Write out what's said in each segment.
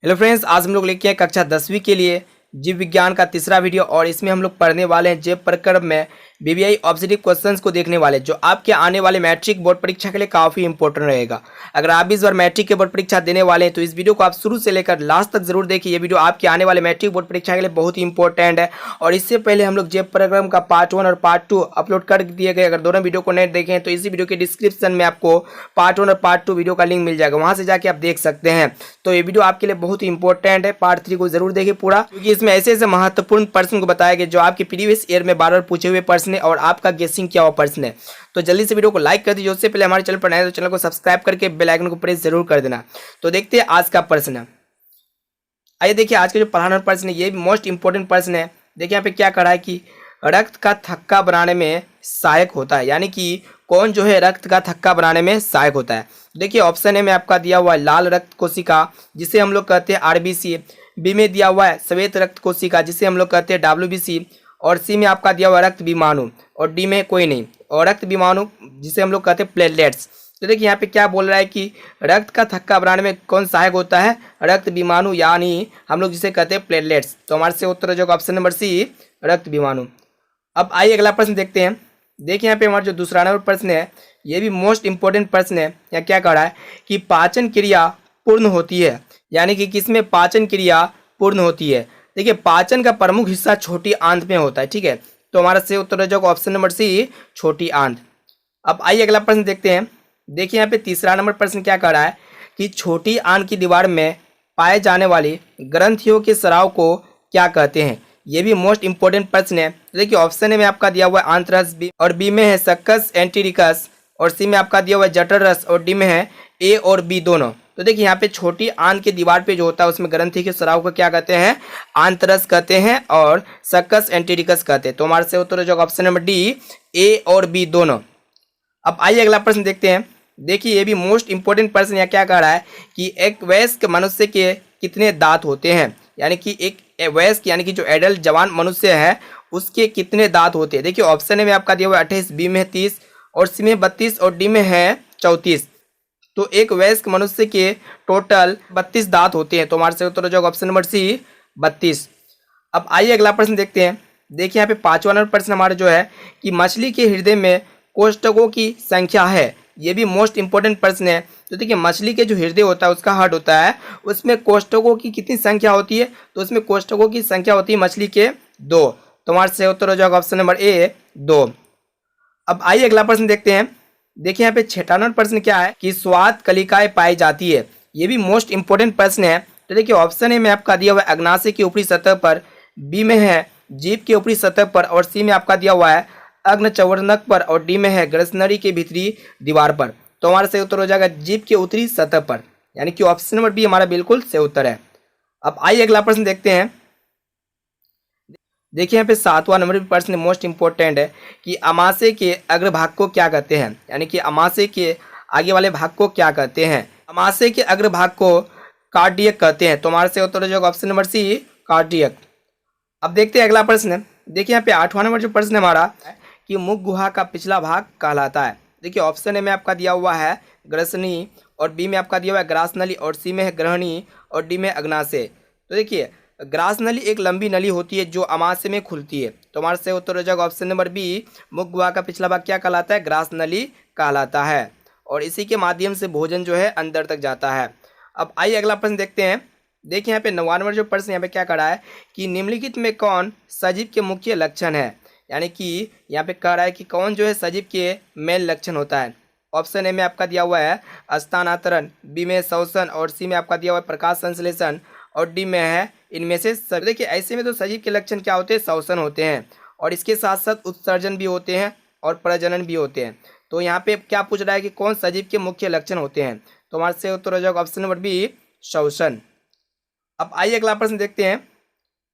Hello friends, आज हम लोग लेके आए कक्षा 10वीं के लिए जीव विज्ञान का तीसरा वीडियो। और इसमें हम लोग पढ़ने वाले हैं जैव प्रकरण में बीबीआई ऑब्जेक्टिव क्वेश्चंस को देखने वाले, जो आपके आने वाले मैट्रिक बोर्ड परीक्षा के लिए काफ़ी इंपॉर्टेंट रहेगा। अगर आप भी इस बार मैट्रिक के बोर्ड परीक्षा देने वाले हैं तो इस वीडियो को आप शुरू से लेकर लास्ट तक जरूर देखिए। ये वीडियो आपके आने वाले मैट्रिक बोर्ड परीक्षा के लिए बहुत ही इंपॉर्टेंट है। और इससे पहले हम लोग जैव प्रकरण का पार्ट 1 और पार्ट 2 अपलोड कर दिए गए। अगर दोनों वीडियो को नहीं देखें तो इसी वीडियो के डिस्क्रिप्शन में आपको पार्ट 1 और पार्ट 2 वीडियो का लिंक मिल जाएगा, वहां से जाके आप देख सकते हैं। तो ये वीडियो आपके लिए बहुत ही इंपॉर्टेंट है। पार्ट 3 को जरूर देखिए पूरा, क्योंकि इसमें ऐसे ऐसे महत्वपूर्ण प्रश्न को बताया गया जो आपके प्रीवियस ईयर में बार बार पूछे हुए प्रश्न है और आपका गेसिंग क्या हुआ प्रश्न है। तो जल्दी से वीडियो को लाइक कर दीजिए। उससे पहले हमारे चैनल पर नए हैं तो चैनल को सब्सक्राइब करके बेल आइकन को प्रेस जरूर कर देना। तो देखते हैं आज का प्रश्न। आइए देखिए, आज का जो पढ़ाना प्रश्न है ये भी मोस्ट इंपोर्टेंट प्रश्न है। देखिए यहाँ पे क्या करा है कि रक्त का थक्का बनाने में सहायक होता है, यानी कि कौन जो है रक्त का थक्का बनाने में सहायक होता है। देखिए ऑप्शन ए में आपका दिया हुआ है लाल रक्त कोशिका, जिसे हम लोग कहते हैं आरबीसी। बी में दिया हुआ है श्वेत रक्त कोशिका, जिसे हम लोग कहते हैं डब्ल्यूबीसी। और सी में आपका दिया हुआ है रक्त विमाणु। और डी में कोई नहीं, और रक्त विमाणु जिसे हम लोग कहते हैं प्लेटलेट्स। तो देखिए यहाँ पे क्या बोल रहा है कि रक्त का थक्का बनाने में कौन सहायक होता है, रक्त विमाणु, यानी हम लोग जिसे कहते हैं प्लेटलेट्स। तो हमारे से उत्तर हो जाएगा ऑप्शन नंबर सी, रक्त विमाणु। अब आइए अगला प्रश्न देखते हैं। देखिए यहाँ पे हमारा जो दूसरा नंबर प्रश्न है ये भी मोस्ट इंपोर्टेंट प्रश्न है। यहाँ क्या कह रहा है कि पाचन क्रिया पूर्ण होती है, यानी कि किसमें पाचन क्रिया पूर्ण होती है। देखिए पाचन का प्रमुख हिस्सा छोटी आंत में होता है, ठीक है। तो हमारा से उत्तर हो जाएगा ऑप्शन नंबर सी, छोटी आंत। अब आइए अगला प्रश्न देखते हैं। देखिए यहाँ पे तीसरा नंबर प्रश्न क्या कह रहा है कि छोटी आंत की दीवार में पाए जाने वाली ग्रंथियों के स्राव को क्या कहते हैं। ये भी मोस्ट इंपोर्टेंट प्रश्न है। देखिए ऑप्शन ए में आपका दिया हुआ है आंतरस, बी और बी में है सक्कस एंटीरिकस, और सी में आपका दिया हुआ है जठर रस, और डी में है ए और बी दोनों। तो देखिए यहाँ पे छोटी आंत की दीवार पे जो होता है उसमें ग्रंथि के स्राव को क्या कहते हैं, आंतरस कहते हैं और सक्कस एंटीरिकस कहते हैं। तो हमारे से उत्तर हो जाएगा ऑप्शन नंबर डी, ए और बी दोनों। अब आइए अगला प्रश्न देखते हैं। देखिए ये भी मोस्ट इंपोर्टेंट प्रश्न यहाँ क्या कह रहा है कि एक वयस्क मनुष्य के कितने दांत होते हैं, यानी कि एक वयस्क यानी कि जो एडल्ट जवान मनुष्य है उसके कितने दांत होते हैं। देखिए ऑप्शन ए में आपका दिया हुआ 28, बी में 30, और सी में 32, और डी में है 34। तो एक वयस्क मनुष्य के टोटल 32 दांत होते हैं। तो हमारे से उत्तर हो जाएगा ऑप्शन नंबर सी, 32। अब आइए अगला प्रश्न देखते हैं। देखिए यहाँ पे पांचवा नंबर प्रश्न हमारा जो है कि मछली के हृदय में कोष्ठकों की संख्या है। ये भी मोस्ट इंपोर्टेंट प्रश्न है। तो देखिए मछली के जो हृदय होता है उसका हार्ट होता है, उसमें कोष्ठकों की कितनी संख्या होती है, तो उसमें कोष्ठकों की संख्या होती है मछली के 2। तो हमारे से उत्तर हो जाएगा ऑप्शन नंबर ए, 2। अब आइए अगला प्रश्न देखते हैं। देखिए यहाँ पे छठा नंबर प्रश्न क्या है कि स्वाद कलिकाएं पाई जाती है। ये भी मोस्ट इंपोर्टेंट प्रश्न है। तो देखिए ऑप्शन ए में आपका दिया हुआ है अग्नाशय की ऊपरी सतह पर, बी में है जीभ के ऊपरी सतह पर, और सी में आपका दिया हुआ है अग्नचवर्णक पर, और डी में है ग्रसनरी के भीतरी दीवार पर। तो हमारा सही उत्तर हो जाएगा जीभ के उत्तरी सतह पर, यानी कि ऑप्शन नंबर बी हमारा बिल्कुल सही उत्तर है। अब आइए अगला प्रश्न देखते हैं। देखिए यहाँ पे सातवां नंबर प्रश्न मोस्ट इंपोर्टेंट है कि अमाशय के अग्रभाग को क्या कहते हैं, यानी कि अमाशय के आगे वाले भाग को क्या कहते हैं। अमाशय के अग्रभाग को कार्डियक कहते हैं। तो हमारे से उत्तर हो जाएगा ऑप्शन नंबर सी, कार्डियक। अब देखते हैं अगला प्रश्न। देखिए यहाँ पे आठवां नंबर जो प्रश्न हमारा कि मुख गुहा का पिछला भाग कहलाता है। देखिए ऑप्शन ए में आपका दिया हुआ है ग्रसनी, और बी में आपका दिया हुआ है ग्रासनली, और सी में है ग्रहणी, और डी में अग्नाशय। तो देखिए ग्रासनली एक लंबी नली होती है जो अमाशय में खुलती है। तो हमारे से उत्तर हो जाएगा ऑप्शन नंबर बी, मुख गुहा का पिछला भाग क्या कहलाता है, ग्रासनली कहलाता है, और इसी के माध्यम से भोजन जो है अंदर तक जाता है। अब आइए अगला प्रश्न देखते हैं। देखिए यहाँ पे 9वां नंबर जो प्रश्न यहाँ पे क्या कह रहा है कि निम्नलिखित में कौन सजीव के मुख्य लक्षण है, यानी कि यहाँ पे कह रहा है कि कौन जो है सजीव के मेन लक्षण होता है। ऑप्शन ए में आपका दिया हुआ है स्थानांतरण, बी में श्वसन, और सी में आपका दिया हुआ है प्रकाश संश्लेषण, और डी में है इनमें से सब। देखिए ऐसे में तो सजीव के लक्षण क्या होते हैं, श्वसन होते हैं, और इसके साथ साथ उत्सर्जन भी होते हैं और प्रजनन भी होते हैं। तो यहाँ पे क्या पूछ रहा है कि कौन सजीव के मुख्य लक्षण होते हैं। तो हमारे से उत्तर हो जाएगा ऑप्शन नंबर बी, श्वसन। अब आइए अगला प्रश्न देखते हैं।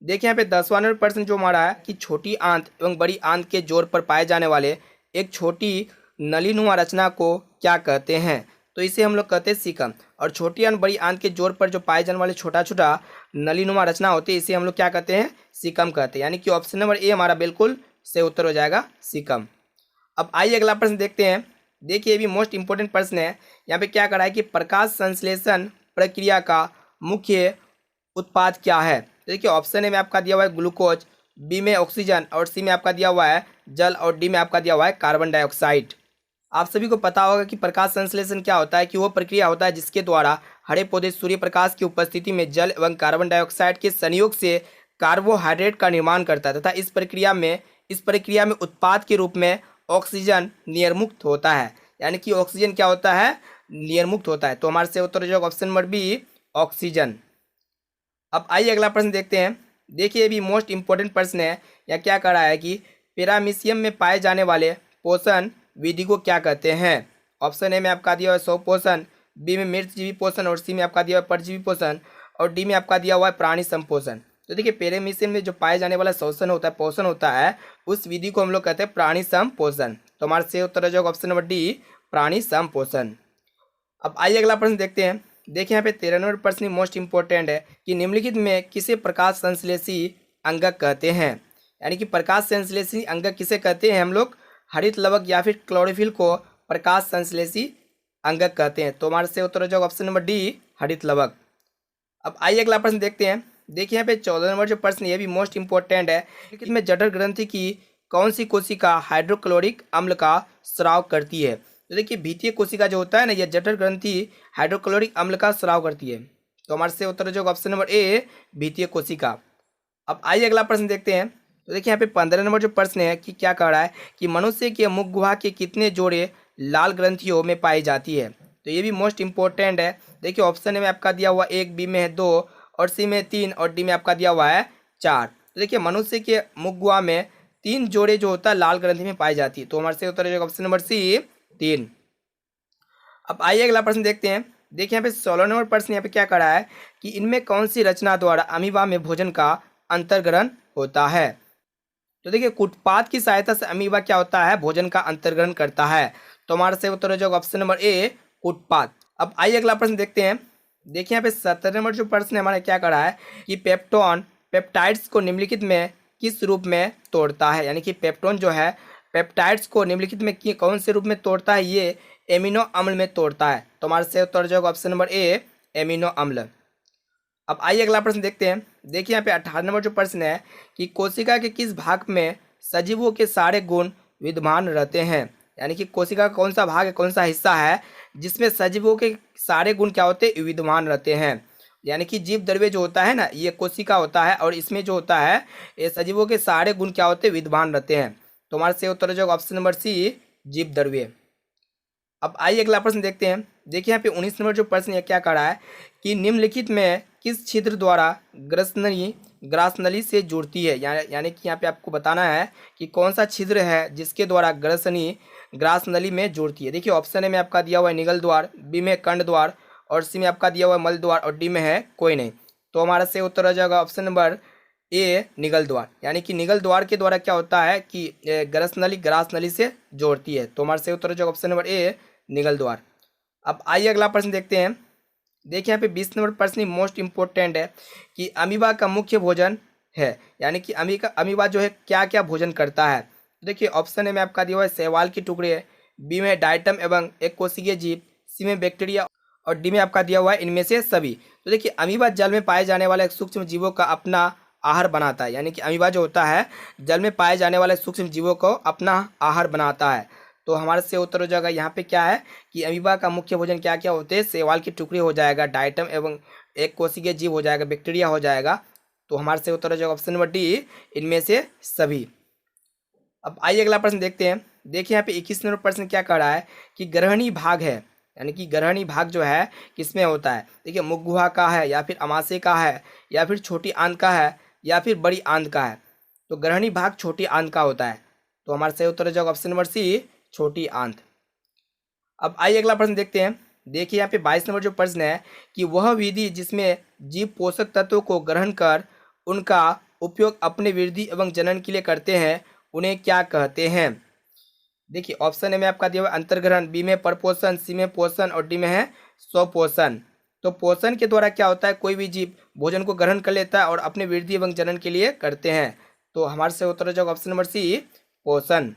देखिए यहाँ पे 10वां नंबर प्रश्न जो हमारा है कि छोटी आंत एवं बड़ी आंत के जोड़ पर पाए जाने वाले एक छोटी नलीनुमा रचना को क्या कहते हैं। तो इसे हम लोग कहते हैं सीकम। और छोटी आंत बड़ी आंत के जोड़ पर जो पाए जाने वाले छोटा छोटा नलीनुमा रचना होती है इसे हम लोग क्या कहते हैं, सीकम कहते हैं, यानी कि ऑप्शन नंबर ए हमारा बिल्कुल सही उत्तर हो जाएगा, सीकम। अब आइए अगला प्रश्न देखते हैं। देखिए ये भी मोस्ट इंपोर्टेंट प्रश्न है। यहाँ पे क्या करा है कि प्रकाश संश्लेषण प्रक्रिया का मुख्य उत्पाद क्या है? तो देखिए ऑप्शन ए में आपका दिया हुआ है ग्लूकोज, बी में ऑक्सीजन और सी में आपका दिया हुआ है जल और डी में आपका दिया हुआ है कार्बन डाइऑक्साइड। आप सभी को पता होगा कि प्रकाश संश्लेषण क्या होता है, कि वो प्रक्रिया होता है जिसके द्वारा हरे पौधे सूर्य प्रकाश की उपस्थिति में जल एवं कार्बन डाइऑक्साइड के संयोग से कार्बोहाइड्रेट का निर्माण करता है तथा इस प्रक्रिया में उत्पाद के रूप में ऑक्सीजन निर्मुक्त होता है। यानी कि ऑक्सीजन क्या होता है? निर्मुक्त होता है। तो हमारे से उत्तर हो जाएगा ऑप्शन नंबर बी, ऑक्सीजन। अब आइए अगला प्रश्न देखते हैं। देखिए ये भी मोस्ट इंपॉर्टेंट प्रश्न है। यह क्या कह रहा है कि पैरामीशियम में पाए जाने वाले पोषण विधि को क्या कहते हैं? ऑप्शन ए में आपका दिया हुआ है सौर पोषण, बी में मिर्चजीवी पोषण और सी में आपका दिया हुआ है परजीवी पोषण और डी में आपका दिया हुआ है प्राणी संपोषण। तो देखिए पैरामीशियम में जो पाए जाने वाला शोषण होता है, पोषण होता है, उस विधि को हम लोग कहते हैं प्राणी संपोषण। तो हमारे से उत्तर हो जाएगा ऑप्शन नंबर डी, प्राणी संपोषण। अब आइए अगला प्रश्न देखते हैं। देखिए यहाँ पे 13 नंबर प्रश्न मोस्ट इंपॉर्टेंट है कि निम्नलिखित में किसे प्रकाश संश्लेषी अंगक कहते हैं? यानी कि प्रकाश संश्लेषी अंगक किसे कहते हैं हम लोग? हरित लवक या फिर क्लोरोफिल को प्रकाश संश्लेषी अंगक कहते हैं। तो हमारे से उत्तर हो जाएगा ऑप्शन नंबर डी, हरित लवक। अब आइए अगला प्रश्न देखते हैं। देखिए यहाँ पे 14 नंबर जो प्रश्न ये भी मोस्ट इंपॉर्टेंट है। इसमें जठर ग्रंथि की कौन सी कोशिका हाइड्रोक्लोरिक अम्ल का स्राव करती है? तो देखिए भीतीय कोशिका जो होता है ना, यह जठर ग्रंथि हाइड्रोक्लोरिक अम्ल का स्राव करती है। तो हमारे से उत्तर हो जाएगा ऑप्शन नंबर ए, भीतीय कोशिका। अब आइए अगला प्रश्न देखते हैं। तो देखिए यहाँ पे 15 नंबर जो प्रश्न है कि क्या कह रहा है कि मनुष्य के मुख गुहा के कितने जोड़े लाल ग्रंथियों में पाई जाती है? तो ये भी मोस्ट इंपॉर्टेंट है। देखिए ऑप्शन में आपका दिया हुआ 1, बी में है 2 और सी में 3 और डी में आपका दिया हुआ है 4। तो देखिए मनुष्य के मुख गुहा में 3 जोड़े जो होता है लाल ग्रंथि में पाई जाती है। तो हमारे से उत्तर हो जाएगा ऑप्शन नंबर सी, 3। अब आइए अगला प्रश्न देखते हैं। देखिए यहाँ पे 16 नंबर प्रश्न यहाँ पे क्या कह रहा है कि इनमें कौन सी रचना द्वारा अमीबा में भोजन का अंतर्ग्रहण होता है? तो देखिए कूटपाद की सहायता से अमीबा क्या होता है? भोजन का अंतर्ग्रहण करता है। तो हमारे से उत्तर हो जाएगा ऑप्शन नंबर ए, कूटपाद। अब आइए अगला प्रश्न देखते हैं। देखिए यहाँ पे 17 नंबर जो प्रश्न है हमारा क्या कर रहा है कि पेप्टोन पेप्टाइड्स को निम्नलिखित में किस रूप में तोड़ता है? यानी कि पेप्टोन जो है पेप्टाइड्स को निम्नलिखित में कौन से रूप में तोड़ता है? ये एमिनो अम्ल में तोड़ता है। तो हमारे से उत्तर हो जाएगा ऑप्शन नंबर ए, एमिनो अम्ल। अब आइए अगला प्रश्न देखते हैं। देखिए यहाँ पे 18 नंबर जो प्रश्न है कि कोशिका के किस भाग में सजीवों के सारे गुण विद्यमान रहते हैं? यानी कि कोशिका का कौन सा भाग है, कौन सा हिस्सा है जिसमें सजीवों के सारे गुण क्या होते हैं? विद्यमान रहते हैं। यानी कि जीव द्रव्य जो होता है ना, ये कोशिका होता है और इसमें जो होता है ये सजीवों के सारे गुण क्या होते हैं? विद्यमान रहते हैं। तो हमारे से उत्तर हो जाएगा ऑप्शन नंबर सी, जीव द्रव्य। अब आइए अगला प्रश्न देखते हैं। देखिए यहाँ पे 19 नंबर जो प्रश्न है क्या कह रहा है कि निम्नलिखित में किस छिद्र द्वारा ग्रासनली से जुड़ती है? यानी कि यहाँ पे आपको बताना है कि कौन सा छिद्र है जिसके द्वारा ग्रासनली में जुड़ती है। देखिए ऑप्शन ए में आपका दिया हुआ है निगल द्वार, बी में कंड द्वार और सी में आपका दिया हुआ है मल द्वार और डी में है कोई नहीं। तो हमारा से उत्तर हो जाएगा ऑप्शन नंबर ए, निगल द्वार। यानी कि निगल द्वार के द्वारा क्या होता है कि ग्रासनली से जोड़ती है। तो हमारे से उत्तर हो जाएगा ऑप्शन नंबर ए, निगल द्वार। अब आइए अगला प्रश्न देखते हैं। देखिए यहाँ पे 20 नंबर प्रश्न मोस्ट इंपॉर्टेंट है कि अमीबा का मुख्य भोजन है। यानी कि अमीबा जो है क्या क्या भोजन करता है? देखिए ऑप्शन ए में आपका दिया हुआ है शैवाल के टुकड़े, बी में डाइटम एवं एक कोशिकीय जीव, सी में बैक्टीरिया और डी में आपका दिया हुआ है इनमें से सभी। तो देखिए अमीबा जल में पाए जाने वाले सूक्ष्म जीवों का अपना आहार बनाता है। यानी कि अमीबा जो होता है जल में पाए जाने वाले सूक्ष्म जीवों को अपना आहार बनाता है। तो हमारे से उत्तर हो जाएगा यहाँ पे क्या है कि अमीबा का मुख्य भोजन क्या क्या होते हैं? शैवाल के टुकड़े हो जाएगा, डाइटम एवं एक कोशिकीय जीव हो जाएगा, बैक्टीरिया हो जाएगा। तो हमारे से उत्तर हो जाएगा ऑप्शन नंबर डी, इनमें से सभी। अब आइए अगला प्रश्न देखते हैं। देखिए यहाँ पे 21 नंबर प्रश्न क्या कह रहा है कि ग्रहणी भाग है। यानी कि ग्रहणी भाग जो है किसमें होता है? देखिए मुख गुहा का है या फिर अमाशय का है या फिर छोटी आंत का है या फिर बड़ी आंत का है? तो ग्रहणी भाग छोटी आंत का होता है। तो हमारे से उत्तर हो जाएगा ऑप्शन नंबर सी, छोटी आंत। अब आइए अगला प्रश्न देखते हैं। देखिए यहाँ पे 22 नंबर जो प्रश्न है कि वह विधि जिसमें जीव पोषक तत्वों को ग्रहण कर उनका उपयोग अपने वृद्धि एवं जनन के लिए करते हैं उन्हें क्या कहते हैं? देखिए ऑप्शन ए में आपका दिया हुआ अंतर्ग्रहण, बी में परपोषण, सी में पोषण और डी में है स्वपोषण। तो पोषण के द्वारा क्या होता है? कोई भी जीव भोजन को ग्रहण कर लेता है और अपने वृद्धि एवं जनन के लिए करते हैं। तो हमारे से उत्तर हो जाएगा ऑप्शन नंबर सी, पोषण।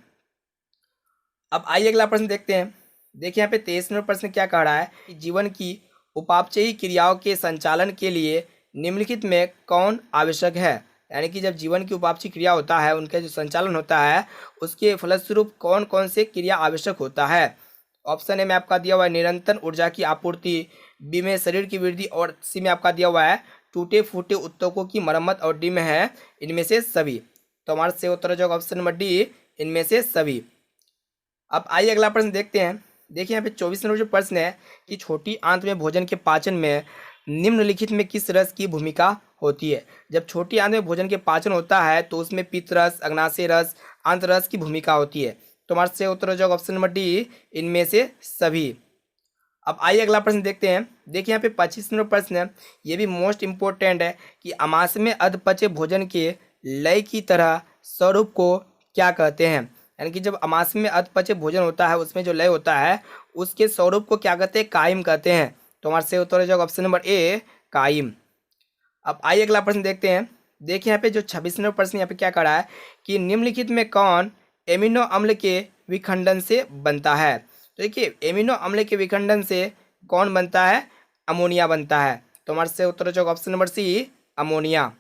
अब आइए अगला प्रश्न देखते हैं। देखिए यहाँ पे 23 नंबर प्रश्न क्या कह रहा है कि जीवन की उपापचयी क्रियाओं के संचालन के लिए निम्नलिखित में कौन आवश्यक है? यानी कि जब जीवन की उपापचय क्रिया होता है, उनका जो संचालन होता है, उसके फलस्वरूप कौन कौन से क्रिया आवश्यक होता है? ऑप्शन ए में आपका दिया हुआ है निरंतर ऊर्जा की आपूर्ति, बी में शरीर की वृद्धि, और सी में आपका दिया हुआ है टूटे फूटे उत्तकों की मरम्मत, और डी में है इनमें से सभी। तो हमारा से उत्तर हो जाएगा ऑप्शन नंबर डी, इनमें से सभी। अब आइए अगला प्रश्न देखते हैं। देखिए यहाँ पे 24 नंबर जो प्रश्न है कि छोटी आंत में भोजन के पाचन में निम्नलिखित में किस रस की भूमिका होती है? जब छोटी आंत में भोजन के पाचन होता है तो उसमें पित्त रस, अग्नाशय रस, आंत रस की भूमिका होती है। तो हमारा से उत्तर हो जाएगा ऑप्शन नंबर डी, इनमें से सभी। अब आइए अगला प्रश्न देखते हैं। देखिए यहाँ पे 25 नंबर प्रश्न है, ये भी मोस्ट इंपॉर्टेंट है कि अमाशय में अधपचे भोजन के लय की तरह स्वरूप को क्या कहते हैं? यानी कि जब अमाशय में अधपचे भोजन होता है, उसमें जो लय होता है, उसके स्वरूप को क्या कहते हैं? कायम कहते हैं। तो हमारे से उत्तर हो जाएगा ऑप्शन नंबर ए, कायम। अब आइए अगला प्रश्न देखते हैं। देखिए यहाँ पे जो 26 नंबर प्रश्न यहाँ पे क्या करा है कि निम्नलिखित में कौन एमिनो अम्ल के विखंडन से बनता है? तो देखिए एमिनो अम्ल के विखंडन से कौन बनता है? अमोनिया बनता है। तो हमारे से उत्तर हो जाएगा ऑप्शन नंबर सी, अमोनिया।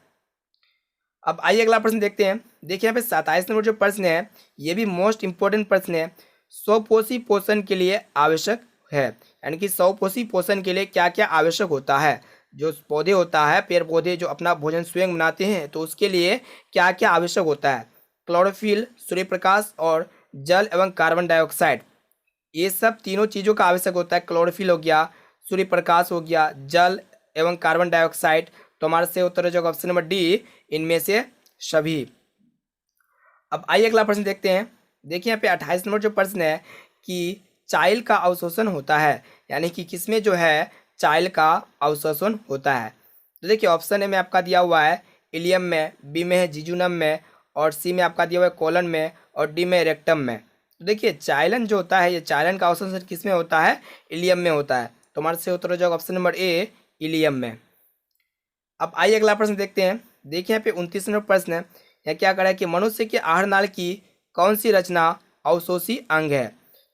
अब आइए अगला प्रश्न देखते हैं। देखिए यहाँ पे 27 नंबर जो प्रश्न है, ये भी मोस्ट इंपॉर्टेंट प्रश्न है। स्वपोषी पोषण के लिए आवश्यक है, यानी कि स्वपोषी पोषण के लिए क्या क्या आवश्यक होता है? जो पौधे होता है, पेड़ पौधे जो अपना भोजन स्वयं बनाते हैं, तो उसके लिए क्या क्या आवश्यक होता है? क्लोरोफिल, सूर्य प्रकाश, और जल एवं कार्बन डाइऑक्साइड। ये सब तीनों चीज़ों का आवश्यक होता है। क्लोरोफिल हो गया, सूर्य प्रकाश हो गया, जल एवं कार्बन डाइऑक्साइड। तो हमारे से उत्तर हो जाएगा ऑप्शन नंबर डी, इनमें से सभी। अब आइए अगला प्रश्न देखते हैं। देखिए यहाँ पे 28 नंबर जो प्रश्न है कि चाइल्ड का अवशोषण होता है, यानी कि किसमें जो है चाइल्ड का अवशोषण होता है? तो देखिए ऑप्शन ए में आपका दिया हुआ है इलियम में, बी में है जिजुनम में, और सी में आपका दिया हुआ है कोलन में, और डी में रेक्टम में। तो देखिए चाइलन जो होता है, ये चाइलन का अवशोषण किस में होता है? इलियम में होता है। तो हमारे से उत्तर हो जाएगा ऑप्शन नंबर ए, इलियम में। अब आइए अगला प्रश्न देखते हैं। देखिए यहाँ पे 29 नंबर प्रश्न है, यह क्या करा है कि मनुष्य के आहार नाल की कौन सी रचना अवशोषी अंग है?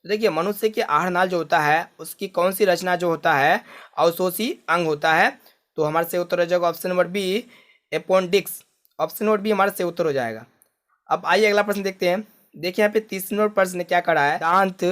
तो देखिए मनुष्य के आहार नाल जो होता है, उसकी कौन सी रचना जो होता है अवशोषी अंग होता है? तो हमारे से उत्तर हो जाएगा option number B, appendix. Option number B हमारे से उत्तर हो जाएगा। अब आइए अगला प्रश्न देखते हैं। देखिए यहाँ पे 30 नंबर प्रश्न ने क्या करा है, दांत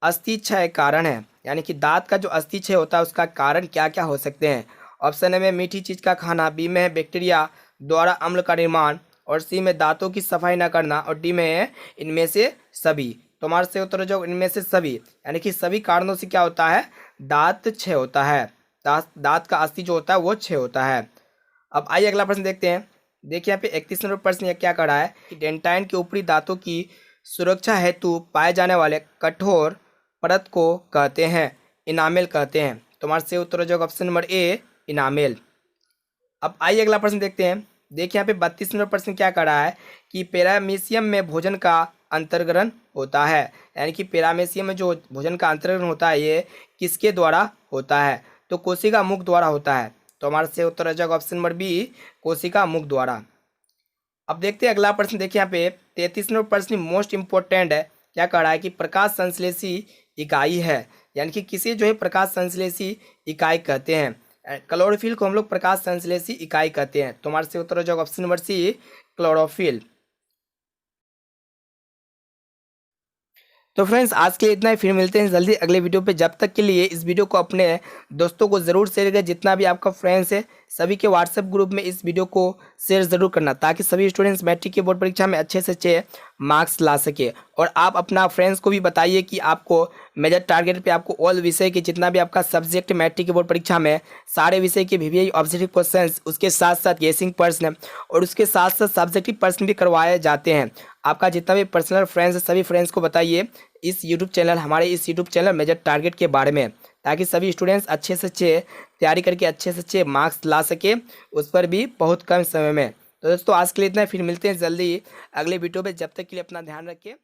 अस्थि क्षय कारण है, यानी कि दांत का जो अस्थि क्षय होता है उसका कारण क्या क्या हो सकते हैं? ऑप्शन ए में मीठी चीज का खाना, बी में है बैक्टीरिया द्वारा अम्ल का निर्माण, और सी में दांतों की सफाई न करना, और डी में है इनमें से सभी। तो हमारे से उत्तर जो इनमें से सभी, यानी कि सभी कारणों से क्या होता है? दांत क्षय होता है, दांत का अस्थि जो होता है वो क्षय होता है। अब आइए अगला प्रश्न देखते हैं। देखिए यहाँ पे 31 नंबर प्रश्न यह क्या करा है कि डेंटाइन के ऊपरी दांतों की सुरक्षा हेतु पाए जाने वाले कठोर परत को कहते हैं इनामेल कहते हैं। तो हमारे से उत्तर हो जाएगा ऑप्शन नंबर ए, इनामेल। अब आइए अगला प्रश्न देखते हैं। देखिए यहाँ पे 32 नंबर प्रश्न क्या कर रहा है कि पैरामीशियम में भोजन का अंतर्ग्रहण होता है, यानी कि पैरामीशियम में जो भोजन का अंतर्ग्रहण होता है ये किसके द्वारा होता है? तो कोशिका मुख द्वारा होता है। तो हमारे से उत्तर हो जाएगा ऑप्शन नंबर बी, कोशिका मुख द्वारा। अब देखते हैं अगला प्रश्न। देखिए यहाँ पे 33 नंबर प्रश्न मोस्ट इंपॉर्टेंट है, क्या कह रहा है कि प्रकाश संश्लेषी इकाई है, यानी कि किसे जो है प्रकाश संश्लेषी इकाई कहते हैं? क्लोरोफिल को हम लोग प्रकाश संश्लेषी इकाई कहते हैं। तो हमारे से उत्तर हो जाएगा ऑप्शन नंबर सी, क्लोरोफिल। तो फ्रेंड्स आज के लिए इतना ही, फिर मिलते हैं जल्दी अगले वीडियो पे। जब तक के लिए इस वीडियो को अपने दोस्तों को ज़रूर शेयर करें, जितना भी आपका फ्रेंड्स है सभी के व्हाट्सएप ग्रुप में इस वीडियो को शेयर ज़रूर करना, ताकि सभी स्टूडेंट्स मैट्रिक की बोर्ड परीक्षा में अच्छे से अच्छे मार्क्स ला सके। और आप अपना फ्रेंड्स को भी बताइए कि आपको मेजर टारगेट पे आपको ऑल विषय के जितना भी आपका सब्जेक्ट मैट्रिक की बोर्ड परीक्षा में सारे विषय के VVI ऑब्जेक्टिव क्वेश्चंस, उसके साथ साथ गेसिंग प्रश्न और उसके साथ साथ सब्जेक्टिव प्रश्न भी करवाए जाते हैं। आपका जितना भी पर्सनल फ्रेंड्स है सभी फ्रेंड्स को बताइए इस यूट्यूब चैनल, हमारे इस यूट्यूब चैनल मेजर टारगेट के बारे में, ताकि सभी स्टूडेंट्स अच्छे से अच्छे तैयारी करके अच्छे से अच्छे मार्क्स ला सके, उस पर भी बहुत कम समय में। तो दोस्तों आज के लिए इतना, फिर मिलते हैं जल्दी अगले वीडियो में। जब तक के लिए अपना ध्यान रखिए।